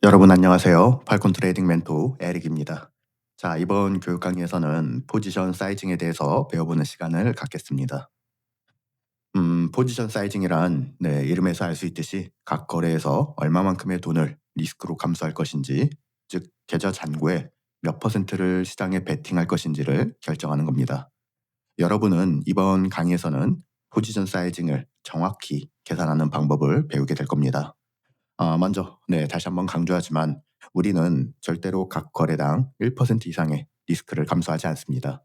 여러분 안녕하세요. 팔콘 트레이딩 멘토 에릭입니다. 자, 이번 교육 강의에서는 포지션 사이징에 대해서 배워보는 시간을 갖겠습니다. 포지션 사이징이란 이름에서 알 수 있듯이 각 거래에서 얼마만큼의 돈을 리스크로 감수할 것인지, 즉 계좌 잔고의 몇 퍼센트를 시장에 베팅할 것인지를 결정하는 겁니다. 여러분은 이번 강의에서는 포지션 사이징을 정확히 계산하는 방법을 배우게 될 겁니다. 먼저 다시 한번 강조하지만 우리는 절대로 각 거래당 1% 이상의 리스크를 감수하지 않습니다.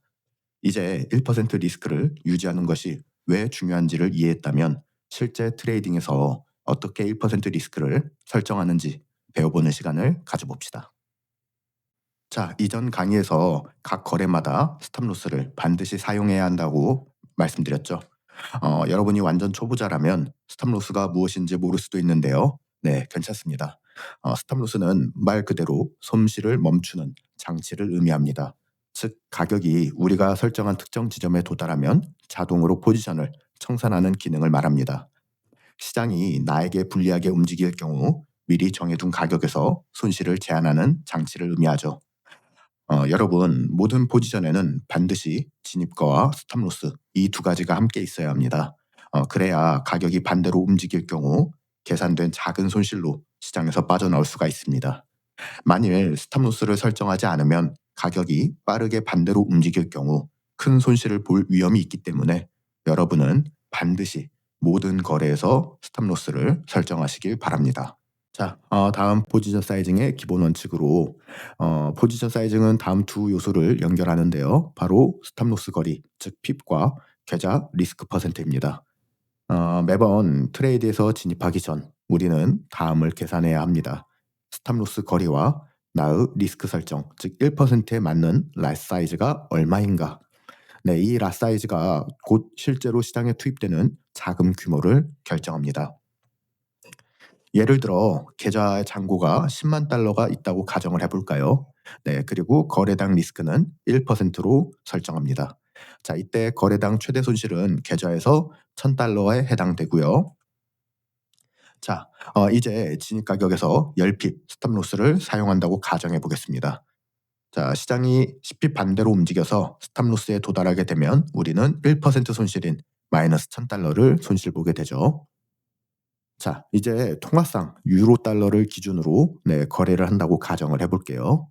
이제 1% 리스크를 유지하는 것이 왜 중요한지를 이해했다면 실제 트레이딩에서 어떻게 1% 리스크를 설정하는지 배워보는 시간을 가져봅시다. 자, 이전 강의에서 각 거래마다 스탑로스를 반드시 사용해야 한다고 말씀드렸죠. 여러분이 완전 초보자라면 스탑로스가 무엇인지 모를 수도 있는데요. 네, 괜찮습니다. 스탑로스는 말 그대로 손실을 멈추는 장치를 의미합니다. 즉, 가격이 우리가 설정한 특정 지점에 도달하면 자동으로 포지션을 청산하는 기능을 말합니다. 시장이 나에게 불리하게 움직일 경우 미리 정해둔 가격에서 손실을 제한하는 장치를 의미하죠. 여러분, 모든 포지션에는 반드시 진입가와 스탑로스 이 두 가지가 함께 있어야 합니다. 그래야 가격이 반대로 움직일 경우 계산된 작은 손실로 시장에서 빠져나올 수가 있습니다. 만일 스탑로스를 설정하지 않으면 가격이 빠르게 반대로 움직일 경우 큰 손실을 볼 위험이 있기 때문에 여러분은 반드시 모든 거래에서 스탑로스를 설정하시길 바랍니다. 자, 다음 포지션 사이징의 기본 원칙으로 포지션 사이징은 다음 두 요소를 연결하는데요. 바로 스탑로스 거리, 즉 핍과 계좌 리스크 퍼센트입니다. 매번 트레이드에서 진입하기 전 우리는 다음을 계산해야 합니다. 스탑로스 거리와 나의 리스크 설정, 즉 1%에 맞는 랏 사이즈가 얼마인가. 네, 이 랏 사이즈가 곧 실제로 시장에 투입되는 자금 규모를 결정합니다. 예를 들어 계좌의 잔고가 10만 달러가 있다고 가정을 해볼까요? 네, 그리고 거래당 리스크는 1%로 설정합니다. 자, 이때 거래당 최대 손실은 계좌에서 1000달러에 해당되고요. 자, 이제 진입 가격에서 10핍 스탑로스를 사용한다고 가정해 보겠습니다. 자, 시장이 10핍 반대로 움직여서 스탑로스에 도달하게 되면 우리는 1% 손실인 마이너스 1000달러를 손실 보게 되죠. 자, 이제 통화상 유로 달러를 기준으로 거래를 한다고 가정을 해볼게요.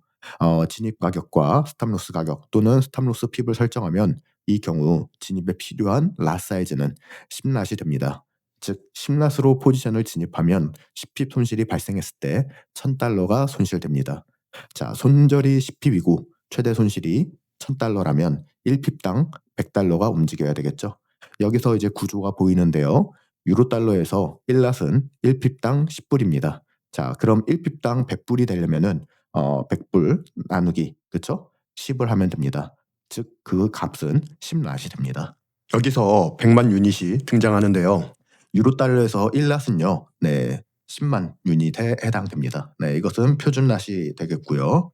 진입 가격과 스탑로스 가격 또는 스탑로스 핍을 설정하면 이 경우 진입에 필요한 랏 사이즈는 10랏이 됩니다. 즉 10랏으로 포지션을 진입하면 10핍 손실이 발생했을 때 1000달러가 손실됩니다. 자, 손절이 10핍이고 최대 손실이 1000달러라면 1핍당 100달러가 움직여야 되겠죠. 여기서 이제 구조가 보이는데요. 유로 달러에서 1낫은 1핍당 10불입니다. 자, 그럼 1핍당 100불이 되려면은 100불 나누기 그쵸? 10을 하면 됩니다. 즉 그 값은 10낫이 됩니다. 여기서 100만 유닛이 등장하는데요. 유로 달러에서 1낫은요. 10만 유닛에 해당됩니다. 네, 이것은 표준 낫이 되겠고요.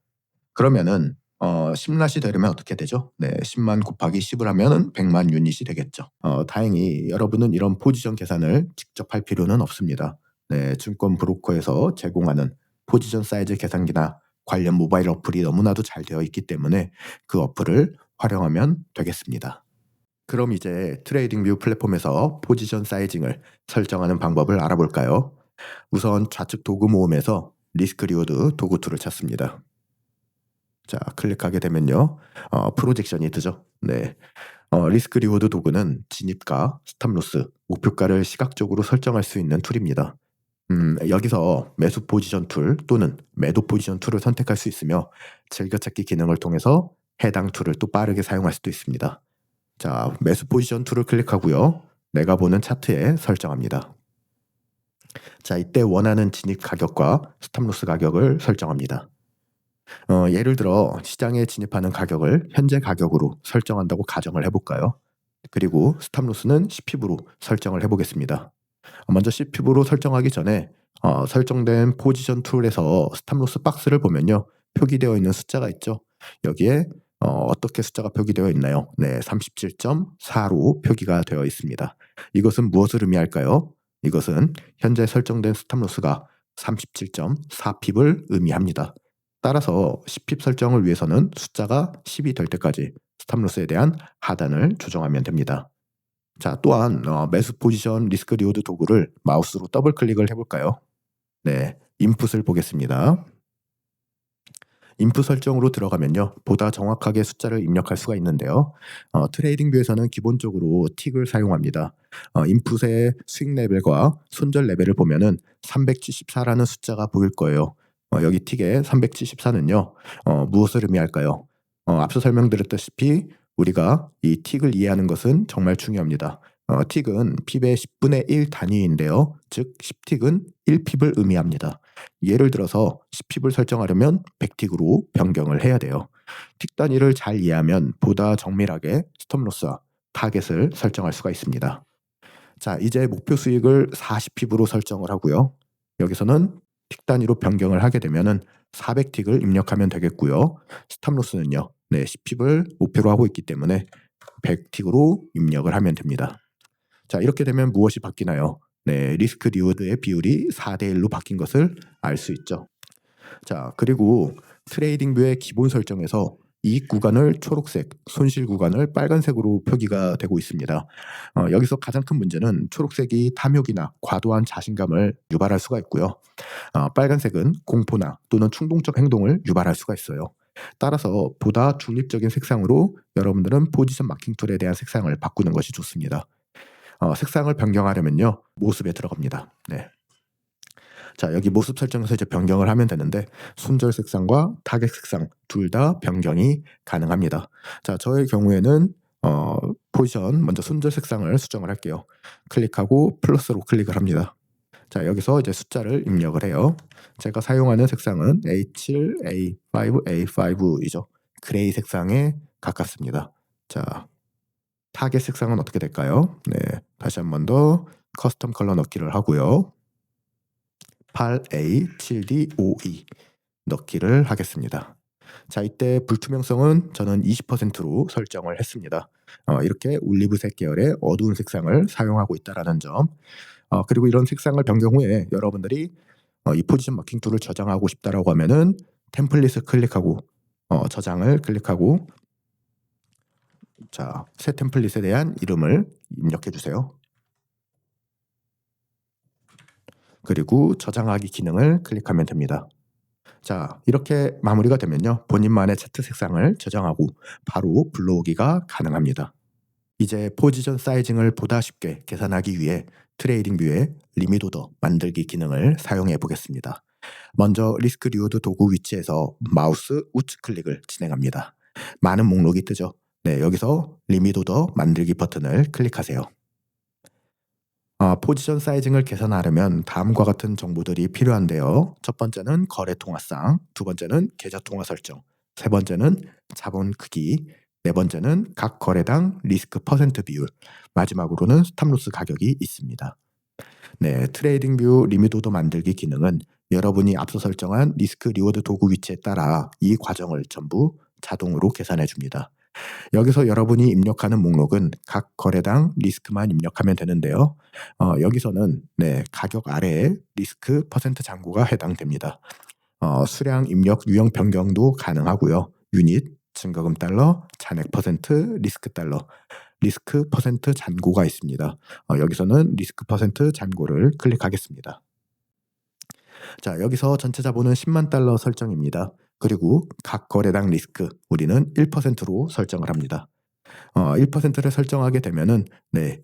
그러면은 10낫이 되려면 어떻게 되죠? 네, 10만 곱하기 10을 하면은 100만 유닛이 되겠죠. 다행히 여러분은 이런 포지션 계산을 직접 할 필요는 없습니다. 네, 증권 브로커에서 제공하는 포지션 사이즈 계산기나 관련 모바일 어플이 너무나도 잘 되어 있기 때문에 그 어플을 활용하면 되겠습니다. 그럼 이제 트레이딩뷰 플랫폼에서 포지션 사이징을 설정하는 방법을 알아볼까요? 우선 좌측 도구 모음에서 리스크 리워드 도구 툴을 찾습니다. 자, 클릭하게 되면요. 프로젝션이 뜨죠. 네. 리스크 리워드 도구는 진입가, 스탑로스, 목표가를 시각적으로 설정할 수 있는 툴입니다. 여기서 매수 포지션 툴 또는 매도 포지션 툴을 선택할 수 있으며 즐겨찾기 기능을 통해서 해당 툴을 또 빠르게 사용할 수도 있습니다. 자, 매수 포지션 툴을 클릭하고요. 내가 보는 차트에 설정합니다. 자, 이때 원하는 진입 가격과 스탑로스 가격을 설정합니다. 예를 들어 시장에 진입하는 가격을 현재 가격으로 설정한다고 가정을 해볼까요? 그리고 스탑로스는 CPIB으로 설정을 해보겠습니다. 먼저 CPIB으로 설정하기 전에 설정된 포지션 툴에서 스탑로스 박스를 보면요. 표기되어 있는 숫자가 있죠. 여기에 어떻게 숫자가 표기되어 있나요? 네, 37.4로 표기가 되어 있습니다. 이것은 무엇을 의미할까요? 이것은 현재 설정된 스탑로스가 37.4핍을 의미합니다. 따라서 10핍 설정을 위해서는 숫자가 10이 될 때까지 스탑로스에 대한 하단을 조정하면 됩니다. 자, 또한 매수 포지션 리스크 리워드 도구를 마우스로 더블 클릭을 해볼까요? 네, 인풋을 보겠습니다. 인풋 설정으로 들어가면요, 보다 정확하게 숫자를 입력할 수가 있는데요. 트레이딩 뷰에서는 기본적으로 틱을 사용합니다. 인풋의 스윙 레벨과 손절 레벨을 보면은 374라는 숫자가 보일 거예요. 여기 틱의 374는요, 무엇을 의미할까요? 앞서 설명드렸다시피 우리가 이 틱을 이해하는 것은 정말 중요합니다. 틱은 핍의 10분의 1 단위인데요. 즉 10틱은 1핍을 의미합니다. 예를 들어서 10핍을 설정하려면 100틱으로 변경을 해야 돼요. 틱 단위를 잘 이해하면 보다 정밀하게 스톱로스와 타겟을 설정할 수가 있습니다. 자, 이제 목표 수익을 40핍으로 설정을 하고요. 여기서는 틱 단위로 변경을 하게 되면은 400틱을 입력하면 되겠고요. 스탑로스는요, 10핍을 목표로 하고 있기 때문에 100틱으로 입력을 하면 됩니다. 자, 이렇게 되면 무엇이 바뀌나요? 리스크 리워드의 비율이 4대1로 바뀐 것을 알 수 있죠. 자, 그리고 트레이딩 뷰의 기본 설정에서 이익 구간을 초록색, 손실 구간을 빨간색으로 표기가 되고 있습니다. 여기서 가장 큰 문제는 초록색이 탐욕이나 과도한 자신감을 유발할 수가 있고요. 빨간색은 공포나 또는 충동적 행동을 유발할 수가 있어요. 따라서 보다 중립적인 색상으로 여러분들은 포지션 마킹 툴에 대한 색상을 바꾸는 것이 좋습니다. 색상을 변경하려면요, 모습에 들어갑니다. 자, 여기 모습 설정에서 이제 변경을 하면 되는데 손절 색상과 타겟 색상 둘 다 변경이 가능합니다. 자, 저의 경우에는 포지션 먼저 손절 색상을 수정을 할게요. 클릭하고 플러스로 클릭을 합니다. 자, 여기서 이제 숫자를 입력을 해요. 제가 사용하는 색상은 A7, A5, A5이죠. 그레이 색상에 가깝습니다. 자, 타겟 색상은 어떻게 될까요? 다시 한 번 더 커스텀 컬러 넣기를 하고요. 8A7D52 넣기를 하겠습니다. 자, 이때 불투명성은 저는 20%로 설정을 했습니다. 이렇게 올리브색 계열의 어두운 색상을 사용하고 있다라는 점. 그리고 이런 색상을 변경 후에 여러분들이 이 포지션 마킹 툴을 저장하고 싶다라고 하면은 템플릿을 클릭하고 저장을 클릭하고, 자, 새 템플릿에 대한 이름을 입력해 주세요. 그리고 저장하기 기능을 클릭하면 됩니다. 자, 이렇게 마무리가 되면요, 본인만의 차트 색상을 저장하고 바로 불러오기가 가능합니다. 이제 포지션 사이징을 보다 쉽게 계산하기 위해 트레이딩 뷰의 리밋 오더 만들기 기능을 사용해 보겠습니다. 먼저 리스크 리워드 도구 위치에서 마우스 우측 클릭을 진행합니다. 많은 목록이 뜨죠. 여기서 리밋 오더 만들기 버튼을 클릭하세요. 포지션 사이징을 계산하려면 다음과 같은 정보들이 필요한데요. 첫 번째는 거래 통화상, 두 번째는 계좌 통화 설정, 세 번째는 자본 크기, 네 번째는 각 거래당 리스크 퍼센트 비율, 마지막으로는 스탑로스 가격이 있습니다. 트레이딩 뷰 리밋 오더 만들기 기능은 여러분이 앞서 설정한 리스크 리워드 도구 위치에 따라 이 과정을 전부 자동으로 계산해 줍니다. 여기서 여러분이 입력하는 목록은 각 거래당 리스크만 입력하면 되는데요. 여기서는 가격 아래에 리스크 퍼센트 잔고가 해당됩니다. 수량 입력 유형 변경도 가능하고요. 유닛, 증거금 달러, 잔액 퍼센트, 리스크 달러, 리스크 퍼센트 잔고가 있습니다. 여기서는 리스크 퍼센트 잔고를 클릭하겠습니다. 자, 여기서 전체 자본은 10만 달러 설정입니다. 그리고 각 거래당 리스크 우리는 1%로 설정을 합니다. 1%를 설정하게 되면은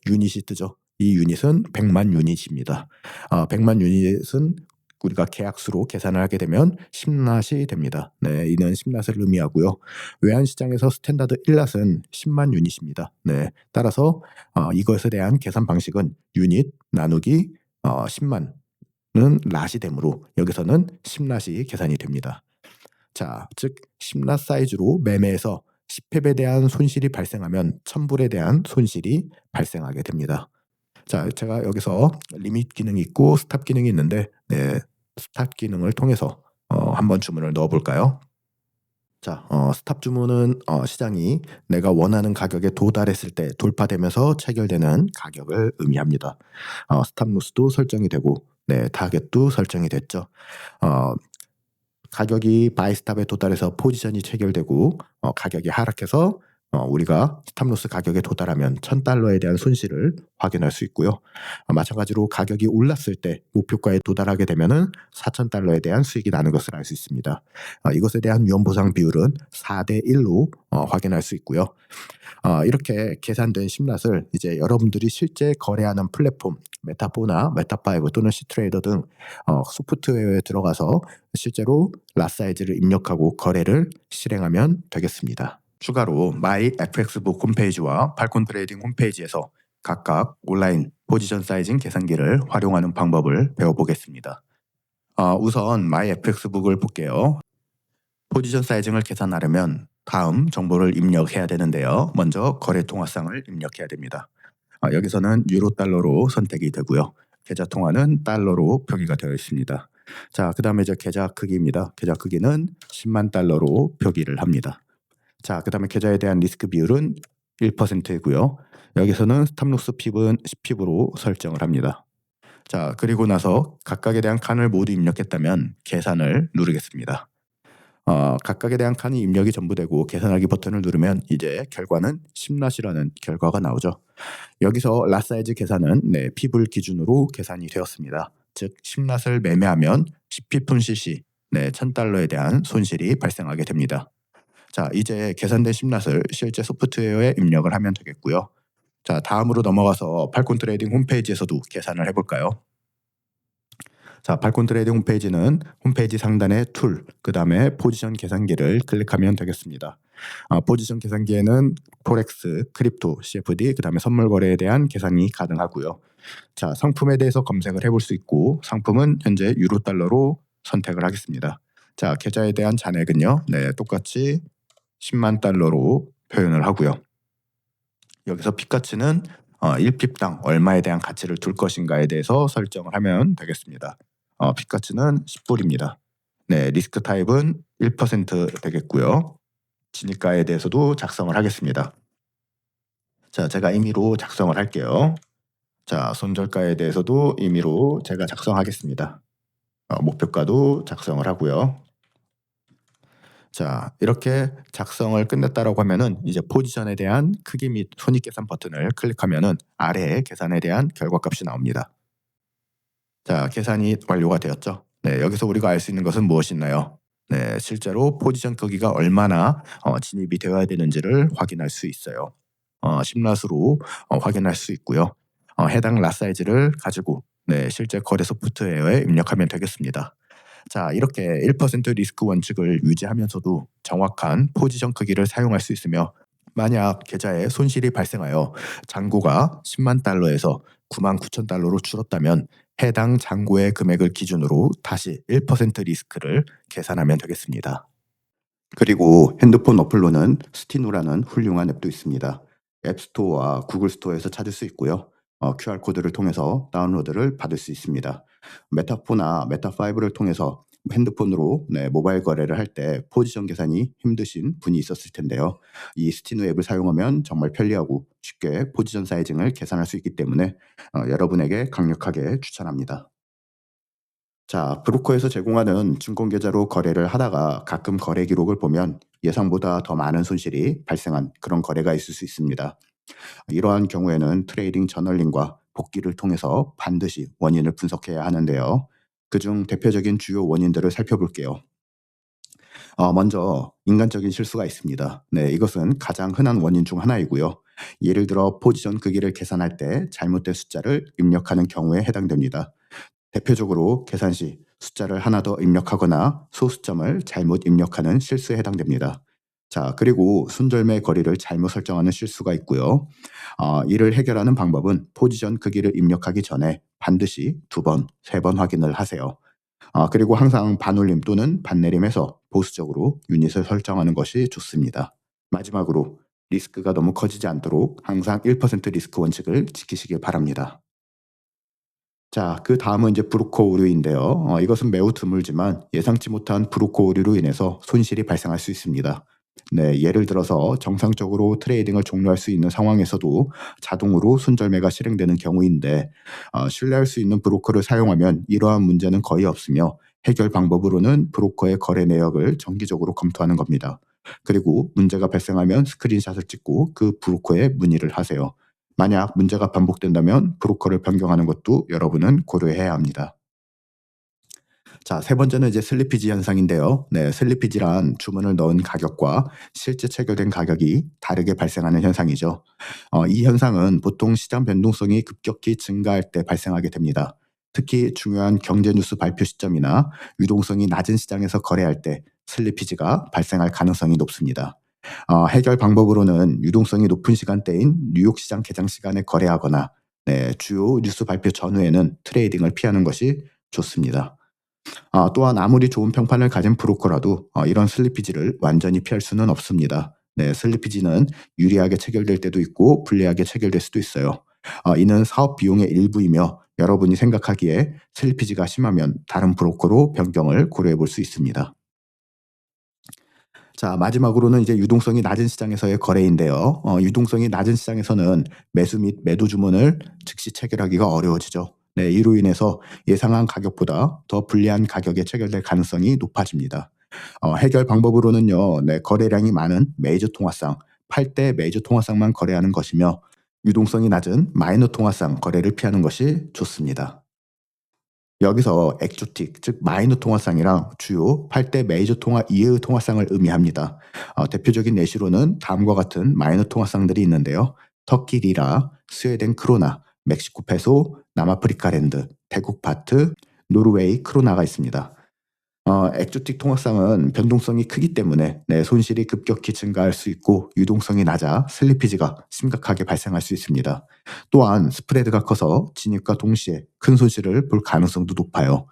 유닛이 뜨죠. 이 유닛은 100만 유닛입니다. 100만 유닛은 우리가 계약수로 계산을 하게 되면 10낫이 됩니다. 이는 10낫을 의미하고요. 외환시장에서 스탠다드 1낫은 10만 유닛입니다. 따라서 이것에 대한 계산 방식은 유닛 나누기 10만은 낫이 되므로 여기서는 10낫이 계산이 됩니다. 자, 즉 10낫 사이즈로 매매해서 10렙에 대한 손실이 발생하면 1000불에 대한 손실이 발생하게 됩니다. 자, 제가 여기서 리밋 기능이 있고 스탑 기능이 있는데 스탑 기능을 통해서 한번 주문을 넣어 볼까요? 자, 스탑 주문은 시장이 내가 원하는 가격에 도달했을 때 돌파되면서 체결되는 가격을 의미합니다. 스탑 로스도 설정이 되고 네, 타겟도 설정이 됐죠. 어, 가격이 바이스탑에 도달해서 포지션이 체결되고 가격이 하락해서 우리가 스탑로스 가격에 도달하면 $1,000에 대한 손실을 확인할 수 있고요. 마찬가지로 가격이 올랐을 때 목표가에 도달하게 되면은 $4,000에 대한 수익이 나는 것을 알 수 있습니다. 이것에 대한 위험보상 비율은 4대 1로 확인할 수 있고요. 이렇게 계산된 심낫을 이제 여러분들이 실제 거래하는 플랫폼 메타포나 메타5 또는 시트레이더 등 소프트웨어에 들어가서 실제로 라 사이즈를 입력하고 거래를 실행하면 되겠습니다. 추가로 마이 FX북 홈페이지와 팔콘 트레이딩 홈페이지에서 각각 온라인 포지션 사이징 계산기를 활용하는 방법을 배워보겠습니다. 우선 마이 FX북을 볼게요. 포지션 사이징을 계산하려면 다음 정보를 입력해야 되는데요. 먼저 거래 통화상을 입력해야 됩니다. 여기서는 유로 달러로 선택이 되고요. 계좌 통화는 달러로 표기가 되어 있습니다. 자, 그 다음에 이제 계좌 크기입니다. 계좌 크기는 10만 달러로 표기를 합니다. 자, 그 다음에 계좌에 대한 리스크 비율은 1%이고요. 여기서는 스탑로스 핍은 10핍으로 설정을 합니다. 자, 그리고 나서 각각에 대한 칸을 모두 입력했다면 계산을 누르겠습니다. 각각에 대한 칸이 입력이 전부 되고 계산하기 버튼을 누르면 이제 결과는 심낫이라는 결과가 나오죠. 여기서 라 사이즈 계산은 핍을 기준으로 계산이 되었습니다. 즉 심낫을 매매하면 10핍분 cc $1,000에 대한 손실이 발생하게 됩니다. 자, 이제 계산된 심낫을 실제 소프트웨어에 입력을 하면 되겠고요. 자, 다음으로 넘어가서 팔콘 트레이딩 홈페이지에서도 계산을 해볼까요? 자, 팔콘 트레이딩 홈페이지는 홈페이지 상단에 툴, 그 다음에 포지션 계산기를 클릭하면 되겠습니다. 포지션 계산기에는 포렉스, 크립토, CFD, 그 다음에 선물 거래에 대한 계산이 가능하고요. 자, 상품에 대해서 검색을 해볼 수 있고 상품은 현재 유로 달러로 선택을 하겠습니다. 자, 계좌에 대한 잔액은요, 똑같이 10만 달러로 표현을 하고요. 여기서 픽 가치는 1핍당 얼마에 대한 가치를 둘 것인가에 대해서 설정을 하면 되겠습니다. 픽 가치는 10불입니다. 네, 리스크 타입은 1% 되겠고요. 진입가에 대해서도 작성을 하겠습니다. 자, 제가 임의로 작성을 할게요. 자, 손절가에 대해서도 임의로 제가 작성하겠습니다. 목표가도 작성을 하고요. 자, 이렇게 작성을 끝냈다라고 하면은 이제 포지션에 대한 크기 및 손익 계산 버튼을 클릭하면은 아래에 계산에 대한 결과값이 나옵니다. 자, 계산이 완료가 되었죠. 네, 여기서 우리가 알 수 있는 것은 무엇이 있나요? 네, 실제로 포지션 크기가 얼마나 진입이 되어야 되는지를 확인할 수 있어요. 심낫으로 확인할 수 있고요. 해당 라 사이즈를 가지고 실제 거래 소프트웨어에 입력하면 되겠습니다. 자, 이렇게 1% 리스크 원칙을 유지하면서도 정확한 포지션 크기를 사용할 수 있으며 만약 계좌에 손실이 발생하여 잔고가 10만 달러에서 9만 9천 달러로 줄었다면 해당 잔고의 금액을 기준으로 다시 1% 리스크를 계산하면 되겠습니다. 그리고 핸드폰 어플로는 스티노라는 훌륭한 앱도 있습니다. 앱스토어와 구글 스토어에서 찾을 수 있고요. QR코드를 통해서 다운로드를 받을 수 있습니다. 메타포나 메타5를 통해서 핸드폰으로 모바일 거래를 할 때 포지션 계산이 힘드신 분이 있었을 텐데요. 이 스티노 앱을 사용하면 정말 편리하고 쉽게 포지션 사이징을 계산할 수 있기 때문에 여러분에게 강력하게 추천합니다. 자, 브로커에서 제공하는 증권계좌로 거래를 하다가 가끔 거래 기록을 보면 예상보다 더 많은 손실이 발생한 그런 거래가 있을 수 있습니다. 이러한 경우에는 트레이딩 저널링과 복기를 통해서 반드시 원인을 분석해야 하는데요. 그중 대표적인 주요 원인들을 살펴볼게요. 먼저 인간적인 실수가 있습니다. 네, 이것은 가장 흔한 원인 중 하나이고요. 예를 들어 포지션 크기를 계산할 때 잘못된 숫자를 입력하는 경우에 해당됩니다. 대표적으로 계산 시 숫자를 하나 더 입력하거나 소수점을 잘못 입력하는 실수에 해당됩니다. 자, 그리고 순절매 거리를 잘못 설정하는 실수가 있고요. 이를 해결하는 방법은 포지션 크기를 입력하기 전에 반드시 2번, 3번 확인을 하세요. 그리고 항상 반올림 또는 반내림해서 보수적으로 유닛을 설정하는 것이 좋습니다. 마지막으로 리스크가 너무 커지지 않도록 항상 1% 리스크 원칙을 지키시길 바랍니다. 자, 그 다음은 이제 브로커 오류인데요. 이것은 매우 드물지만 예상치 못한 브로커 오류로 인해서 손실이 발생할 수 있습니다. 네, 예를 들어서 정상적으로 트레이딩을 종료할 수 있는 상황에서도 자동으로 순절매가 실행되는 경우인데 신뢰할 수 있는 브로커를 사용하면 이러한 문제는 거의 없으며 해결 방법으로는 브로커의 거래 내역을 정기적으로 검토하는 겁니다. 그리고 문제가 발생하면 스크린샷을 찍고 그 브로커에 문의를 하세요. 만약 문제가 반복된다면 브로커를 변경하는 것도 여러분은 고려해야 합니다. 자, 세 번째는 이제 슬리피지 현상인데요. 네, 슬리피지란 주문을 넣은 가격과 실제 체결된 가격이 다르게 발생하는 현상이죠. 이 현상은 보통 시장 변동성이 급격히 증가할 때 발생하게 됩니다. 특히 중요한 경제 뉴스 발표 시점이나 유동성이 낮은 시장에서 거래할 때 슬리피지가 발생할 가능성이 높습니다. 해결 방법으로는 유동성이 높은 시간대인 뉴욕 시장 개장 시간에 거래하거나 네, 주요 뉴스 발표 전후에는 트레이딩을 피하는 것이 좋습니다. 또한 아무리 좋은 평판을 가진 브로커라도 이런 슬리피지를 완전히 피할 수는 없습니다. 네, 슬리피지는 유리하게 체결될 때도 있고 불리하게 체결될 수도 있어요. 이는 사업 비용의 일부이며 여러분이 생각하기에 슬리피지가 심하면 다른 브로커로 변경을 고려해 볼 수 있습니다. 자, 마지막으로는 이제 유동성이 낮은 시장에서의 거래인데요. 유동성이 낮은 시장에서는 매수 및 매도 주문을 즉시 체결하기가 어려워지죠. 네, 이로 인해서 예상한 가격보다 더 불리한 가격에 체결될 가능성이 높아집니다. 해결 방법으로는요, 네, 거래량이 많은 메이저 통화상, 8대 메이저 통화상만 거래하는 것이며 유동성이 낮은 마이너 통화상 거래를 피하는 것이 좋습니다. 여기서 엑조틱, 즉 마이너 통화상이랑 주요 8대 메이저 통화 이외의 통화상을 의미합니다. 대표적인 예시로는 다음과 같은 마이너 통화상들이 있는데요. 터키 리라, 스웨덴 크로나, 멕시코 페소, 남아프리카 랜드, 태국 바트, 노르웨이 크로나가 있습니다. 엑조틱 통화상은 변동성이 크기 때문에 내 손실이 급격히 증가할 수 있고 유동성이 낮아 슬리피지가 심각하게 발생할 수 있습니다. 또한 스프레드가 커서 진입과 동시에 큰 손실을 볼 가능성도 높아요.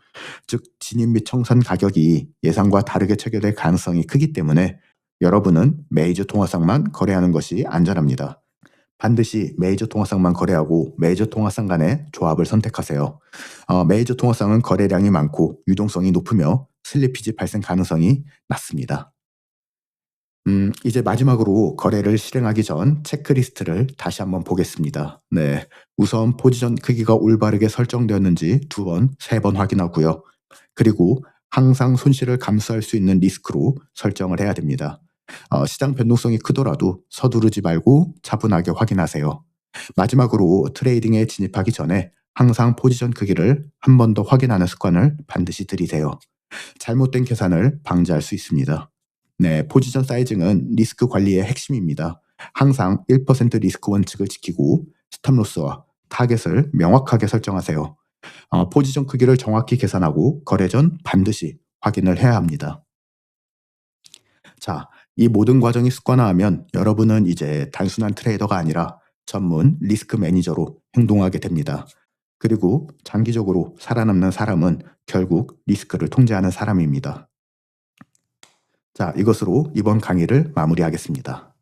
즉 진입 및 청산 가격이 예상과 다르게 체결될 가능성이 크기 때문에 여러분은 메이저 통화상만 거래하는 것이 안전합니다. 반드시 메이저 통화상만 거래하고 메이저 통화상 간의 조합을 선택하세요. 메이저 통화상은 거래량이 많고 유동성이 높으며 슬리피지 발생 가능성이 낮습니다. 이제 마지막으로 거래를 실행하기 전 체크리스트를 다시 한번 보겠습니다. 네. 우선 포지션 크기가 올바르게 설정되었는지 두 번, 세 번 확인하고요. 그리고 항상 손실을 감수할 수 있는 리스크로 설정을 해야 됩니다. 시장 변동성이 크더라도 서두르지 말고 차분하게 확인하세요. 마지막으로 트레이딩에 진입하기 전에 항상 포지션 크기를 한 번 더 확인하는 습관을 반드시 들이세요. 잘못된 계산을 방지할 수 있습니다. 네, 포지션 사이징은 리스크 관리의 핵심입니다. 항상 1% 리스크 원칙을 지키고 스탑로스와 타겟을 명확하게 설정하세요. 포지션 크기를 정확히 계산하고 거래 전 반드시 확인을 해야 합니다. 자, 이 모든 과정이 습관화하면 여러분은 이제 단순한 트레이더가 아니라 전문 리스크 매니저로 행동하게 됩니다. 그리고 장기적으로 살아남는 사람은 결국 리스크를 통제하는 사람입니다. 자, 이것으로 이번 강의를 마무리하겠습니다.